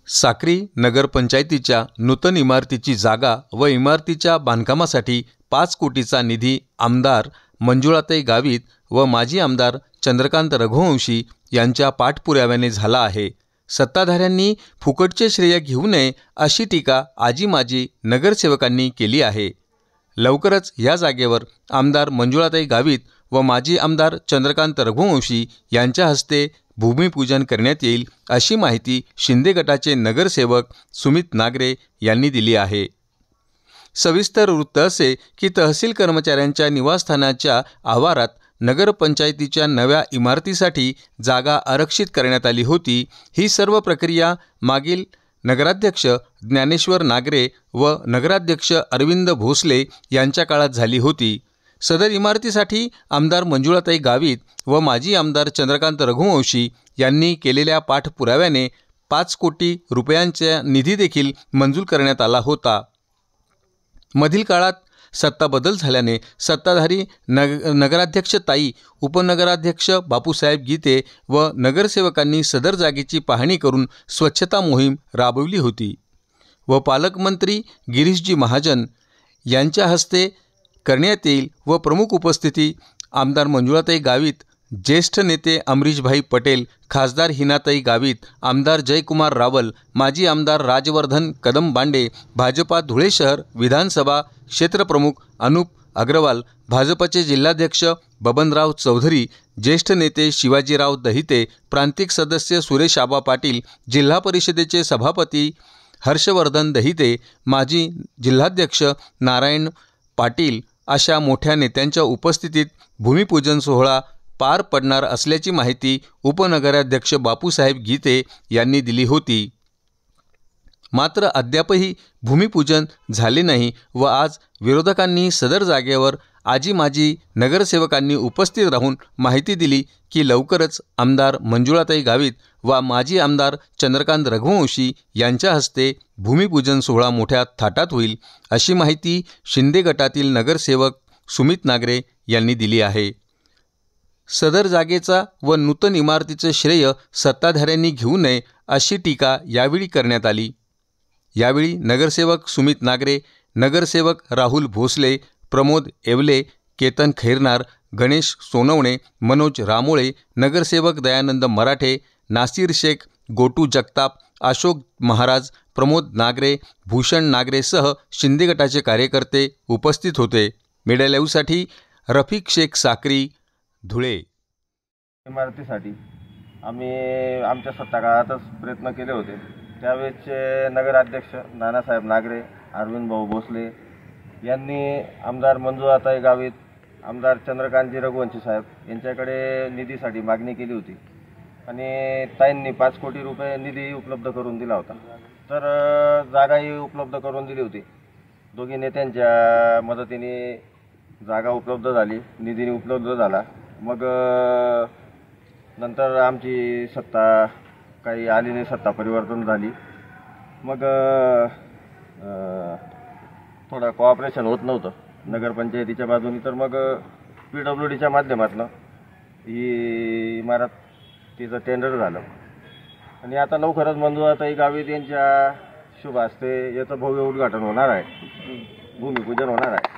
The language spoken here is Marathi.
साक्री नगरपंचायतीच्या नूतन इमारतीची जागा व इमारतीच्या बांधकामासाठी 5 कोटीचा निधी आमदार मंजुळाताई गावित व माजी आमदार चंद्रकांत रघुवंशी यांच्या पाठपुराव्याने झाला आहे। सत्ताधाऱ्यांनी फुकटचे श्रेय घेऊ नये अशी टीका आजी माजी नगरसेवकांनी केली आहे। लवकरच या जागेवर आमदार मंजुळाताई गावित व माजी आमदार चंद्रकांत रघुवंशी यांच्या हस्ते भूमिपूजन करण्यात येईल अशी माहिती शिंदे गटाचे नगरसेवक सुमित नागरे यांनी दिली आहे। सविस्तर वृत्त असे की तहसील कर्मचाऱ्यांच्या निवासस्थानाच्या आवारात नगरपंचायतीच्या नव्या इमारतीसाठी जागा आरक्षित करण्यात आली होती। ही सर्व प्रक्रिया मागील नगराध्यक्ष ज्ञानेश्वर नागरे व नगराध्यक्ष अरविंद भोसले यांच्या काळात झाली होती। सदर इमारतीसाठी आमदार मंजुळाताई गावित व माजी आमदार चंद्रकांत रघुवंशी यांनी केलेल्या पाठपुराव्याने 5 कोटी रुपयांचा निधी देखील मंजूर करण्यात आला होता। मधील काळात सत्ता बदल झाल्याने सत्ताधारी नगराध्यक्ष ताई, उपनगराध्यक्ष बापूसाहेब गीते व नगरसेवकांनी सदर जागेची पाहणी करून स्वच्छता मोहीम राबवली होती व पालकमंत्री गिरीशजी महाजन यांच्या हस्ते करण्यात येईल व प्रमुख उपस्थिती आमदार मंजुळाताई गावित, ज्येष्ठ नेते अमरीशभाई पटेल, खासदार हिनाताई गावित, आमदार जयकुमार रावल, माजी आमदार राजवर्धन कदम बांडे, भाजपा धुळे शहर विधानसभा क्षेत्रप्रमुख अनूप अग्रवाल, भाजपचे जिल्हाध्यक्ष बबनराव चौधरी, ज्येष्ठ नेते शिवाजीराव दहिते, प्रांतिक सदस्य सुरेश आबा पाटील, जिल्हा परिषदेचे सभापती हर्षवर्धन दहिते, माजी जिल्हाध्यक्ष नारायण पाटील अशा मोठ्या नेत्यांच्या उपस्थितीत भूमिपूजन सोहळा पार पडणार असल्याची माहिती उपनगराध्यक्ष बापूसाहेब गीते यांनी दिली होती। मात्र अद्यापही भूमिपूजन झाले नाही व आज विरोधकांनी सदर जागेवर आजी माजी नगरसेवकांनी उपस्थित राहून माहिती दिली की लवकरच आमदार मंजुळाताई गावित व माजी आमदार चंद्रकांत रघुवंशी यांच्या हस्ते भूमिपूजन सोहळा मोठ्या थाटात होईल अशी माहिती शिंदे गटातील नगरसेवक सुमित नागरे यांनी दिली आहे। सदर जागेचा व नूतन इमारतीचे श्रेय सत्ताधाऱ्यांनी घेऊ नये अशी टीका यावेळी करण्यात आली। यावेळी नगरसेवक सुमित नागरे, नगरसेवक राहुल भोसले, प्रमोद येवले, केतन खैरनार, गणेश सोनवणे, मनोज रामोळे, नगरसेवक दयानंद मराठे, नासिर शेख, गोटू जगताप, अशोक महाराज, प्रमोद नागरे, भूषण नागरेसह शिंदे गटाचे कार्यकर्ते उपस्थित होते। मीडिया लाईव्हसाठी रफिक शेख, साक्री, धुळे। इमारतीसाठी आम्ही आमच्या सत्ताकाळातच प्रयत्न केले होते। त्यावेळेचे नगराध्यक्ष नानासाहेब नागरे, अरविंद भाऊ भोसले यांनी आमदार मंजुळाताई गावित, आमदार चंद्रकांतजी रघुवंशी साहेब यांच्याकडे निधीसाठी मागणी केली होती आणि ताईंनी 5 कोटी रुपये निधी उपलब्ध करून दिला होता। तर जागाही उपलब्ध करून दिली होती। दोघी नेत्यांच्या मदतीने जागा उपलब्ध झाली, निधी उपलब्ध झाला। मग नंतर आमची सत्ता काही आली नाही, सत्ता परिवर्तन झाली। मग थोडं कोऑपरेशन होत नव्हतं नगरपंचायतीच्या बाजूनी, तर मग PWDच्या माध्यमातून ही इमारतीचं टेंडर झालं आणि आता लवकरच मंजुळाताई गावित यांच्या शुभ हस्ते याचं भव्य उद्घाटन होणार आहे, भूमिपूजन होणार आहे।